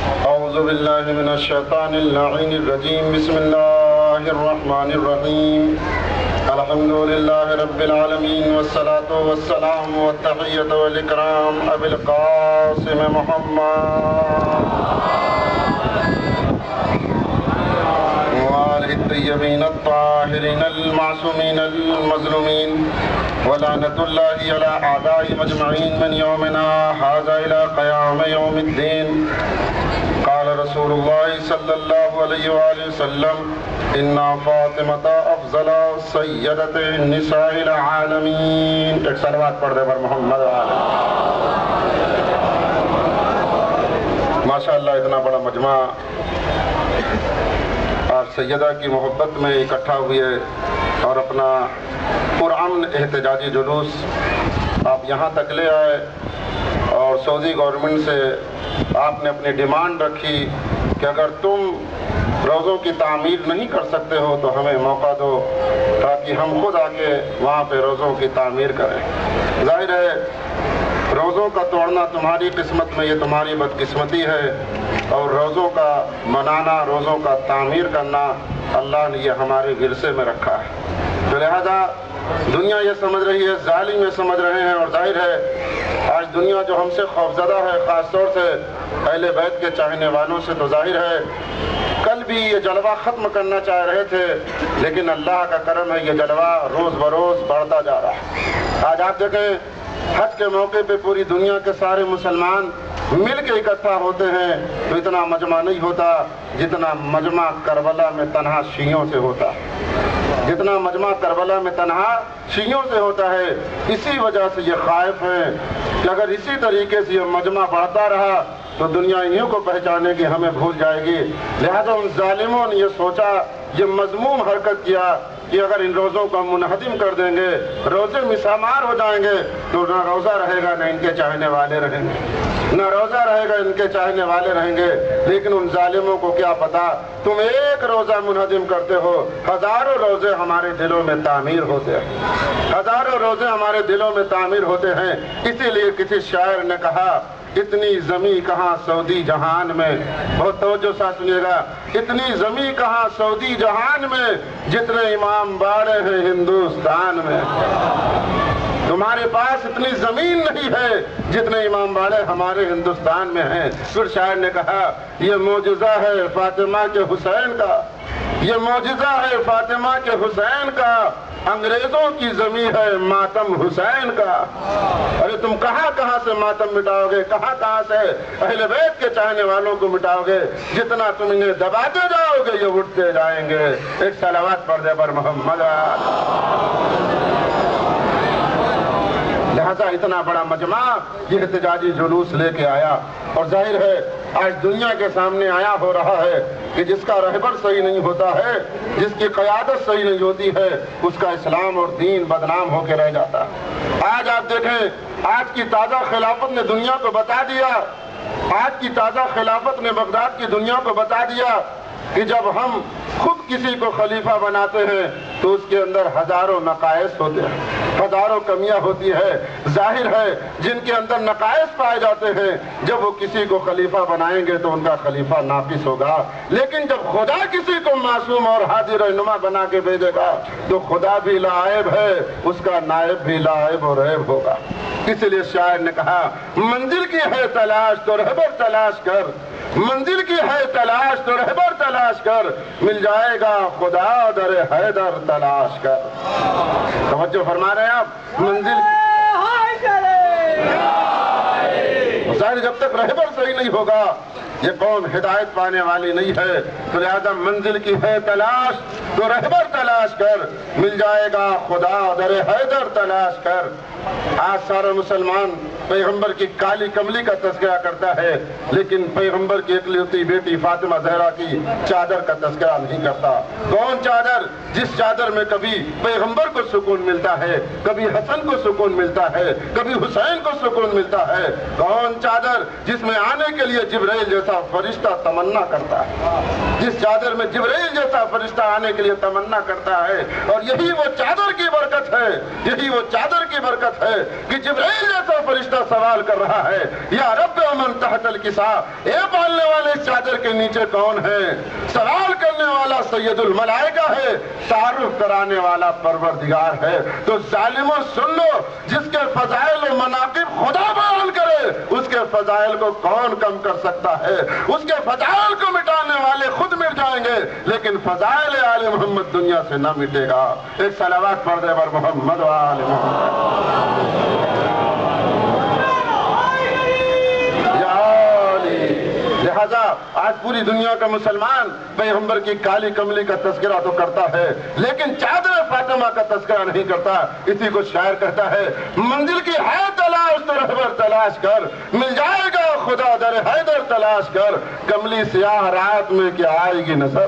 أعوذ بالله من الشيطان اللعين الرجيم. بسم الله الرحمن الرحيم. الحمد لله رب العالمين والصلاة والسلام والتحية والإكرام أبي القاسم محمد وآله الطيبين الطاهرين المعصومين المظلومين ولعنة الله على أعدائهم أجمعين من يومنا هذا إلى قيام يوم الدين. قال رسول الله صلی اللہ علیہ وآلہ وسلم ان فاطمة افضل سیدۃ النساء العالمین. ایک صلوات پڑھ دے پر محمد علیہ. ماشاءاللہ اتنا بڑا مجمع آپ سیدہ کی محبت میں اکٹھا ہوئے اور اپنا پرامن احتجاجی جلوس آپ یہاں تک لے آئے اور سعودی گورنمنٹ سے آپ نے اپنی ڈیمانڈ رکھی کہ اگر تم روزوں کی تعمیر نہیں کر سکتے ہو تو ہمیں موقع دو تاکہ ہم خود آ کے وہاں پہ روزوں کی تعمیر کریں. ظاہر ہے روزوں کا توڑنا تمہاری قسمت میں، یہ تمہاری بدقسمتی ہے، اور روزوں کا منانا، روزوں کا تعمیر کرنا اللہ نے یہ ہمارے ورثے میں رکھا ہے. تو لہذا دنیا یہ سمجھ رہی ہے، ظالم یہ سمجھ رہے ہیں، اور ظاہر ہے آج دنیا جو ہم سے خوفزدہ ہے، خاص طور سے اہل بیت کے چاہنے والوں سے، تو ظاہر ہے کل بھی یہ جلوہ ختم کرنا چاہ رہے تھے، لیکن اللہ کا کرم ہے یہ جلوہ روز بروز بڑھتا جا رہا ہے. آج آپ دیکھیں حج کے موقع پہ پوری دنیا کے سارے مسلمان مل کے اکٹھا ہوتے ہیں تو اتنا مجمع نہیں ہوتا جتنا مجمع کربلا میں تنہا شیعوں سے ہوتا ہے، جتنا مجمع کربلا میں تنہا شیعوں سے ہوتا ہے. اسی وجہ سے یہ خائف ہیں کہ اگر اسی طریقے سے یہ مجمع بڑھتا رہا تو دنیا انہوں کو پہچانے گی، ہمیں بھول جائے گی. لہذا ان ظالموں نے یہ سوچا، یہ مذموم حرکت کیا کہ اگر ان روزوں کو منہدم کر دیں گے، روزے مسامار ہو جائیں گے تو نہ روزہ رہے گا نہ ان کے چاہنے والے رہیں گے، نہ روزہ رہے گا ان کے چاہنے والے رہیں گے. لیکن ان ظالموں کو کیا پتا، تم ایک روزہ منہدم کرتے ہو، ہزاروں روزے ہمارے دلوں میں تعمیر ہوتے ہیں، ہزاروں روزے ہمارے دلوں میں تعمیر ہوتے ہیں. اسی لیے کسی شاعر نے کہا اتنی زمیں کہاں سعودی جہان میں، بہت توجہ سے سنیے گا، اتنی زمیں کہاں سعودی جہان میں جتنے امام باڑے ہیں ہندوستان میں. تمہارے پاس اتنی زمین نہیں ہے جتنے امام باڑے ہمارے ہندوستان میں ہیں. پھر شاعر نے کہا یہ معجزہ ہے فاطمہ کے حسین کا، یہ معجزہ ہے فاطمہ کے حسین کا، انگریزوں کی زمین ہے ماتم حسین کا. ارے تم کہاں کہاں سے ماتم مٹاؤ گے، کہاں کہاں سے اہل بیت کے چاہنے والوں کو مٹاؤ گے. جتنا تم انہیں دباتے جاؤ گے یہ اٹھتے جائیں گے. ایک صلوات پڑھ دے پر محمد. لہذا اتنا بڑا مجمع یہ احتجاجی جلوس لے کے آیا، اور ظاہر ہے آج دنیا کے سامنے آیا ہو رہا ہے کہ جس کا رہبر صحیح نہیں ہوتا ہے، جس کی قیادت صحیح نہیں ہوتی ہے، اس کا اسلام اور دین بدنام ہو کے رہ جاتا ہے. آج آپ دیکھیں آج کی تازہ خلافت نے دنیا کو بتا دیا، آج کی تازہ خلافت نے بغداد کی دنیا کو بتا دیا کہ جب ہم خود کسی کو خلیفہ بناتے ہیں تو اس کے اندر ہزاروں نقائص ہوتے ہیں، ہزاروں کمیاں ہوتی ہے. ظاہر ہے جن کے اندر نقائص پائے جاتے ہیں جب وہ کسی کو خلیفہ بنائیں گے تو ان کا خلیفہ ناقص ہوگا. لیکن جب خدا کسی کو معصوم اور ہادی رہنما بنا کے بھیجے گا تو خدا بھی لائب ہے، اس کا نائب بھی لائب اور عیب ہوگا. اس لیے شاعر نے کہا منزل کی ہے تلاش تو رہبر تلاش کر، منزل کی ہے تلاش تو رہبر تلاش کر، مل جائے گا خدا در حیدر تلاش کر. توجہ فرما رہے ہیں آپ، منزل ظاہر جب تک رہبر صحیح نہیں ہوگا یہ قوم ہدایت پانے والی نہیں ہے. تو لہذا منزل کی ہے تلاش تو رہبر تلاش کر، مل جائے گا خدا در حیدر تلاش کر. آج سارا مسلمان پیغمبر کی کالی کملی کا تذکرہ کرتا ہے لیکن پیغمبر کی اکلوتی بیٹی فاطمہ زہرا کی چادر کا تذکرہ نہیں کرتا. کون چادر؟ جس چادر میں کبھی پیغمبر کو سکون ملتا ہے، کبھی حسن کو سکون ملتا ہے، کبھی حسین کو سکون ملتا ہے. کون چادر؟ جس میں آنے کے لیے جبرائیل جیسا فرشتہ تمنا کرتا ہے، جس چادر میں جبرائیل جیسا فرشتہ آنے کے لیے تمنا کرتا ہے. اور یہی وہ چادر کی برکت ہے، یہی وہ چادر کی برکت ہے کہ جبرائیل جیسا فرشتہ سوال کر رہا ہے یا رب من تحت الکساء، اے پالنے والے اس چادر کے نیچے کون ہے؟ سوال کرنے والا سید الملائکہ ہے، تعارف کرانے والا پروردگار ہے۔ تو ظالموں سن لو، جس کے فضائل و مناقب خدا بیان کرے، اس کے فضائل کو کون کم کر سکتا ہے؟ اس کے فضائل کو مٹانے والے خود مٹ جائیں گے، لیکن فضائل آل محمد دنیا سے نہ مٹے گا۔ ایک صلوات پڑھ دے بر محمد و آل محمد۔ لہذا آج پوری دنیا کا مسلمان پیغمبر کی کالی کملی کا تذکرہ تو کرتا ہے، لیکن چادر فاطمہ کا تذکرہ نہیں کرتا۔ اسی کو شاعر کہتا ہے، منزل کی ہے تلاش تو رہبر تلاش کر، مل جائے گا خدا در حیدر تلاش کر۔ کملی سیاہ رات میں کیا آئے گی نظر،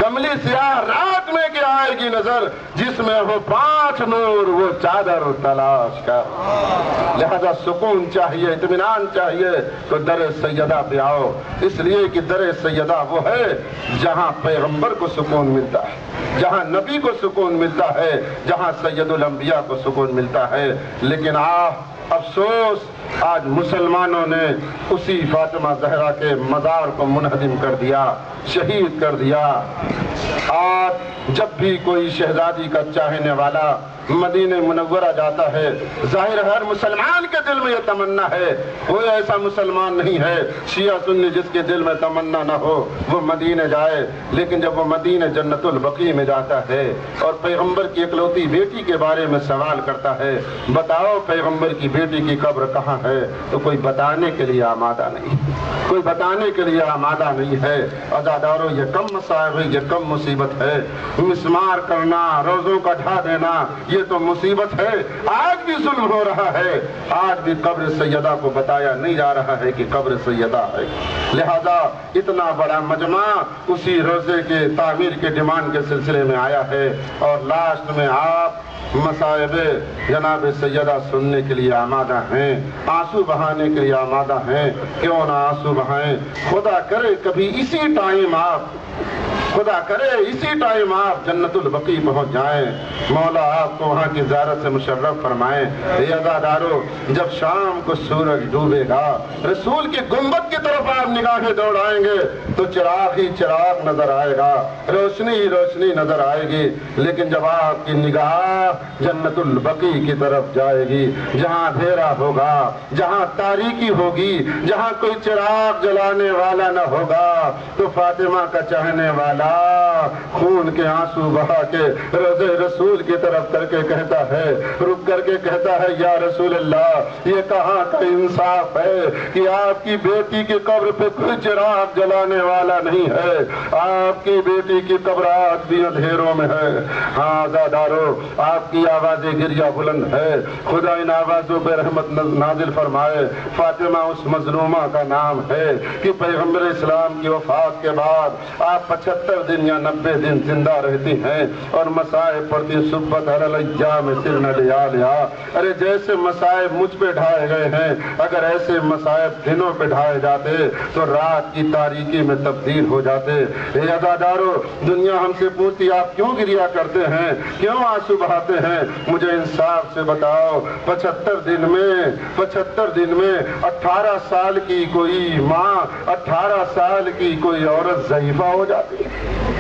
کملی سیاہ رات میں کیا آئے گی نظر، جس میں ہو 5 نور وہ چادر تلاش کر۔ لہذا سکون چاہیے، اطمینان چاہیے تو در سیدہ پہ آؤ، اس لیے کہ در سیدہ وہ ہے جہاں پیغمبر کو سکون ملتا ہے، جہاں نبی کو سکون ملتا ہے، جہاں سید الانبیاء کو سکون ملتا ہے۔ لیکن افسوس، آج مسلمانوں نے اسی فاطمہ زہرا کے مزار کو منہدم کر دیا، شہید کر دیا۔ آج جب بھی کوئی شہزادی کا چاہنے والا مدینہ منورہ جاتا ہے، ظاہر ہر مسلمان کے دل میں یہ تمنا ہے، کوئی ایسا مسلمان نہیں ہے شیعہ سنی جس کے دل میں تمنا نہ ہو وہ مدینہ جائے۔ لیکن جب وہ مدینہ جنت البقیع میں جاتا ہے اور پیغمبر کی اکلوتی بیٹی کے بارے میں سوال کرتا ہے، بتاؤ پیغمبر کی بیٹی کی قبر کہاں ہے، تو کوئی بتانے کے لیے آمادہ نہیں، کوئی بتانے کے لیے آمادہ نہیں ہے۔ عزادارو، یہ کم مصائب ہے، یہ کم مصیبت ہے۔ مسمار کرنا، روزوں کا ڈھا دینا، یہ تو مصیبت ہے۔ آج بھی ظلم ہو رہا ہے، آج بھی قبر سیدہ کو بتایا نہیں جا رہا ہے کہ قبر سیدہ ہے۔ لہذا اتنا بڑا مجمع اسی روزے کے تعمیر کے ڈیمانڈ کے سلسلے میں آیا ہے، اور لاسٹ میں آپ مصائب جناب سیدہ سننے کے لیے آمادہ ہیں، آنسو بہانے کے لیے آمادہ ہیں۔ کیوں نہ آنسو بہائیں؟ خدا کرے کبھی اسی ٹائم آپ جنت البقیع پہنچ جائیں، مولا آپ کو وہاں کی زیارت سے مشرف فرمائیں۔ اے عزادارو، جب شام کو سورج ڈوبے گا، رسول کی گنبد کی طرف آپ نگاہیں دوڑائیں گے تو چراغ ہی چراغ نظر آئے گا، روشنی ہی روشنی نظر آئے گی۔ لیکن جب آپ کی نگاہ جنت البقیع کی طرف جائے گی، جہاں اندھیرا ہوگا، جہاں تاریکی ہوگی، جہاں کوئی چراغ جلانے والا نہ ہوگا، تو فاطمہ کا چاہنے والا خون کے آنسو بہا کے روزے رسول کی طرف کر کے کہتا ہے، رک کر کے کہتا ہے، یا رسول اللہ، یہ کہاں کا انصاف ہے کہ آپ کی بیٹی کی قبر پہ کوئی چراغ جلانے والا نہیں ہے، آپ کی بیٹی کی قبر آج بھی اندھیروں میں ہے۔ ہاں عزادارو، آپ کی آواز گریہ بلند ہے، خدا ان آوازوں پہ رحمت نازل فرمائے۔ فاطمہ اس مظلومہ کا نام ہے کہ پیغمبر اسلام کی وفات کے بعد آپ 75 دن یا 90 دن زندہ رہتی ہیں اور مصائب پڑھتی، صبت علی الایام سرن لیالیا۔ ارے جیسے مصائب مجھ پہ ڈھائے گئے ہیں، اگر ایسے مصائب دنوں پہ ڈھائے جاتے تو رات کی تاریکی میں تبدیل ہو جاتے۔ اے عزادارو، دنیا ہم سے پوچھتی آپ کیوں گریہ کرتے ہیں، کیوں آنسو بہاتے ہیں؟ مجھے انصاف سے بتاؤ، 75 دن میں 18 سال کی کوئی ماں، 18 سال کی کوئی عورت ضعیفہ ہو جاتی ہے،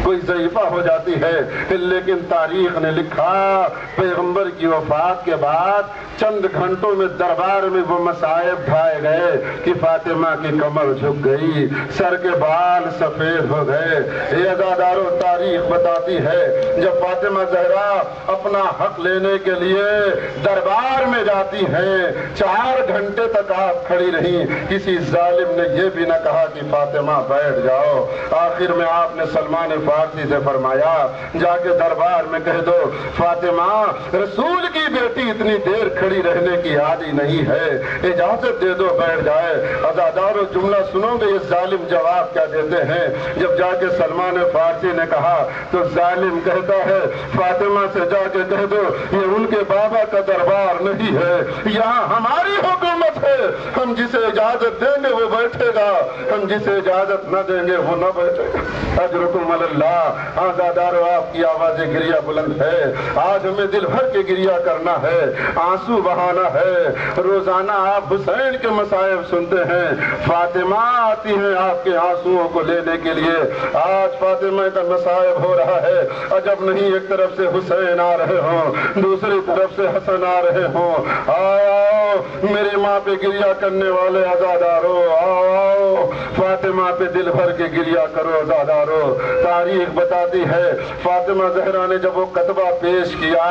کوئی ضعیفہ ہو جاتی ہے۔ لیکن تاریخ نے لکھا پیغمبر کی وفات کے بعد چند گھنٹوں میں دربار میں وہ مصائب ڈھائے گئے کہ فاطمہ کی کمر جھک گئی، سر کے بال سفید ہو گئے۔ یہ عزادارو، تاریخ بتاتی ہے جب فاطمہ زہرا اپنا حق لینے کے لیے دربار میں جاتی ہیں، 4 گھنٹے تک آپ کھڑی رہی، کسی ظالم نے یہ بھی نہ کہا کہ فاطمہ بیٹھ جاؤ۔ آخر میں آپ نے سلمان فارسی سے فرمایا، جا کے دربار میں کہہ دو فاطمہ رسول کی بیٹی اتنی دیر کھڑی رہنے کی عادی نہیں ہے، اجازت دے دو بیٹھ جائے۔ عزادارو، جملہ سنو گے یہ ظالم جواب کیا دیتے ہیں؟ جب جا کے سلمان فارسی نے کہا تو ظالم کہتا ہے، فاطمہ سے جا کے کہہ دو یہ ان کے بابا کا دربار نہیں ہے، یہاں ہماری حکومت ہے، ہم جسے اجازت دیں گے وہ بیٹھے گا، ہم جسے اجازت نہ دیں گے وہ نہ بیٹھے گا۔ اجرکم علی اللہ۔ عزادارو، آپ کی آواز گریہ بلند ہے، آج ہمیں دل بھر کے گریہ کرنا ہے، آنسو بہانا ہے۔ روزانہ آپ حسین کے مصائب سنتے ہیں، فاطمہ آتی ہیں آپ کے آنسوؤں کو لینے کے لیے۔ آج فاطمہ کا مصائب ہو رہا ہے، عجب نہیں ایک طرف سے حسین آ رہے ہوں، دوسری طرف سے حسن آ رہے ہوں۔ آؤ میری ماں پہ گریہ کرنے والے عزادارو، آؤ فاطمہ پہ دل بھر کے گریہ کرو عزادارو۔ تاریخ بتاتی ہے فاطمہ زہرا نے جب وہ کتبہ پیش کیا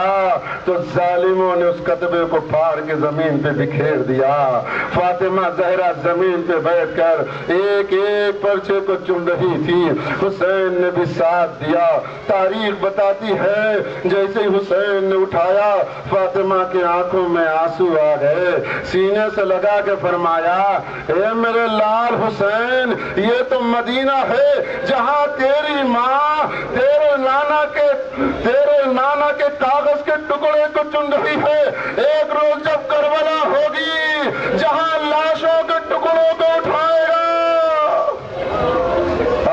تو ظالموں نے اس کتبے کو پھاڑ کے زمین پہ بکھیر دیا۔ فاطمہ زہرا زمین پہ بیٹھ کر ایک ایک پرچے کو چن رہی تھی، حسین نے بھی ساتھ دیا۔ تاریخ بتاتی ہے جیسے ہی حسین نے اٹھایا فاطمہ کی آنکھوں میں آنسو آ گئے، سینے سے لگا کے فرمایا اے میرے لال حسین، یہ تو مدینہ ہے جہاں تیری ماں تیرے نانا کے کاغذ کے ٹکڑے کو چن رہی ہے۔ ایک روز جب کربلا ہوگی جہاں لاشوں کے ٹکڑوں کو اٹھائے گا۔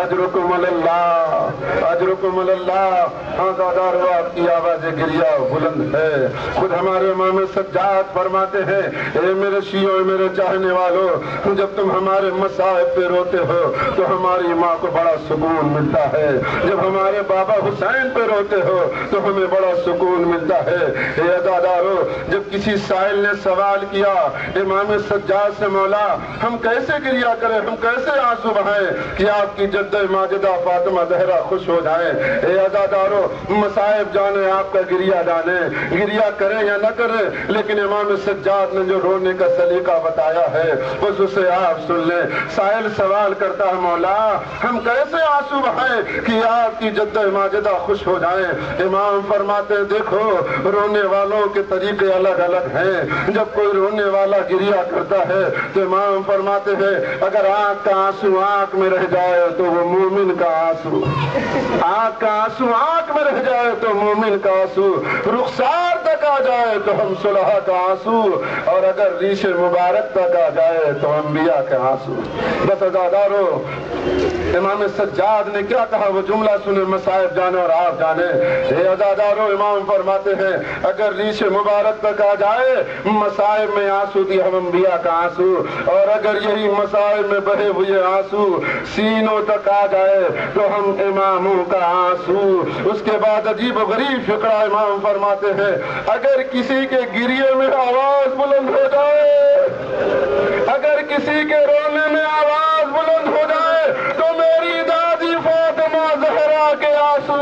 اجرکم اللہ، اجرکم اللہ۔ ہاں دادارو آپ کی آواز گریہ بلند ہے۔ خود ہمارے امام سجاد فرماتے ہیں اے میرے شیعوں، اے میرے چاہنے والوں، جب تم ہمارے مصائب پہ روتے ہو تو ہماری ماں کو بڑا سکون ملتا ہے، جب ہمارے بابا حسین پہ روتے ہو تو ہمیں بڑا سکون ملتا ہے۔ اے عزادارو، جب کسی سائل نے سوال کیا امام سجاد سے مولا ہم کیسے گریہ کریں، ہم کیسے آنسو بہائیں کہ آپ کی جدہ ماجدہ فاطمہ زہرا خوش ہو جائیں؟ اے عزادارو، مصائب جانے آپ کا گریہ جانے، گریہ کریں یا نہ کریں، لیکن امام سجاد نے جو رونے کا سلیقہ بتایا ہے بس اسے آپ سن لیں۔ سائل سوال کرتا ہے مولا ہم کیسے آنسو بہائیں کہ آپ کی جدہ ماجدہ خوش ہو جائیں؟ امام فرماتے ہیں دیکھو رونے والوں کے طریقے الگ الگ ہیں۔ جب کوئی رونے والا گریہ کرتا ہے تو امام فرماتے ہیں اگر آنکھ کا آنسو آنکھ میں رہ جائے تو وہ مومن کا آنسو، آنکھ کا آنسو آنکھ میں رہ جائے تو مومن کا آنسو، رخسار تک آ جائے تو ہم صلحاء کا آنسو، اور اگر ریش مبارک تک آ جائے تو انبیاء کا آنسو۔ بس عزادارو، امام سجاد نے کیا کہا وہ جملہ سنے، مصائب جانے اور آپ جانے۔ اے عزادارو، امام فرماتے ہیں اگر ریش مبارک تک آ جائے مصائب میں آنسو دی ہم انبیاء کا آنسو، اور اگر یہی مصائب میں بہے ہوئے آنسو سینوں تک آ جائے تو ہم اماموں کا آنسو۔ اس کے بعد عجیب و غریب فقرہ امام فرماتے ہیں اگر کسی کے گریے میں آواز بلند ہو جائے، اگر کسی کے رونے میں آواز بلند ہو جائے تو میری دادی فاطمہ زہرا کے آنسو،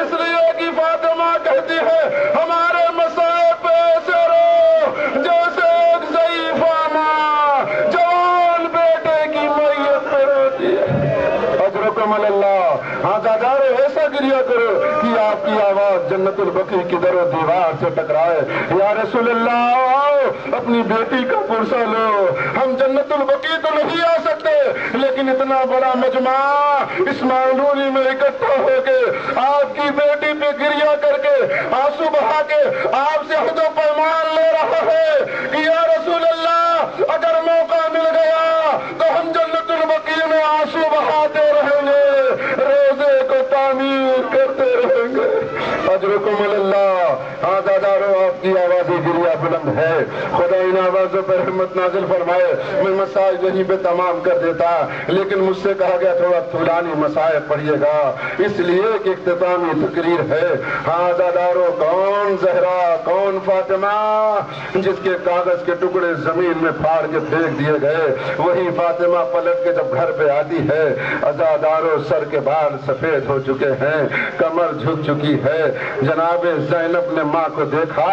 اس لیے کہ فاطمہ کہتی ہے ہمارے مصائب پہ ایسے رو جیسے ایک ضعیفہ ماں جوان بیٹے کی میت پہ روتی ہے۔ اجرکم اللہ۔ ہاں دادارو، ایسا گریہ کرو کہ آپ کی آواز جنت البقیع کی در و دیوار سے ٹکرائے۔ یا رسول اللہ، آؤ اپنی بیٹی کا پرسہ لو، ہم جنت البقیع تو نہیں آ سکتے لیکن اتنا بڑا مجمع اس معلومی میں اکٹھا ہو کے آپ کی بیٹی پہ گریہ کر کے آنسو بہا کے آپ سے عہد و پیمان لے رہا ہے کہ یا رسول اللہ اگر موقع مل گیا تو ہم جنت البقیع میں آنسو بہاتے رہیں گے، روزے کو تعمیر کرتے رہیں گے۔ اجرکم اللہ۔ ہاں دادارو، آپ کی آواز گریہ بلند ہے، خدا ان آوازوں پر رحمت نازل فرمائے۔ میں مسائل یہیں پہ تمام کر دیتا لیکن مجھ سے کہا گیا تھوڑا طولانی مسائل پڑھیے گا، اس لیے کہ اختتامی تقریر ہے۔ ہاں دادارو، کون زہرا، کون فاطمہ جس کے کاغذ کے ٹکڑے زمین میں پھاڑ کے پھینک دیے گئے، وہی فاطمہ پلٹ کے جب گھر پہ آتی ہے عزادارو سر کے بال سفید ہو چکے ہیں، کمر جھک چکی ہے۔ جناب زینب نے ماں کو دیکھا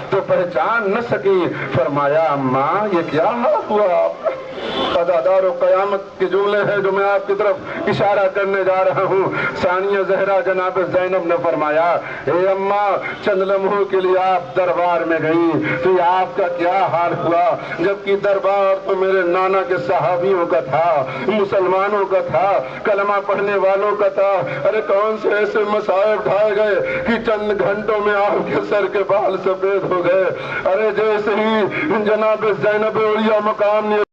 تو پہچان نہ سکی، فرمایا ماں یہ کیا حال ہوا؟ عزادارو، قیامت کے جملے ہیں جو میں آپ کی طرف اشارہ کرنے جا رہا ہوں۔ ثانیہ زہرا جناب زینب نے فرمایا اے اماں، چند لمحوں کے لیے آپ دربار میں گئی تو یہ آپ کا کیا حال ہوا؟ جبکہ دربار تو میرے نانا کے صحابیوں کا تھا، مسلمانوں کا تھا، کلمہ پڑھنے والوں کا تھا۔ ارے کون سے ایسے مصائب ڈھائے گئے کہ چند گھنٹوں میں آپ کے سر کے بال سفید ہو گئے۔ ارے جیسے ہی جناب زینب اولیاء مقام نے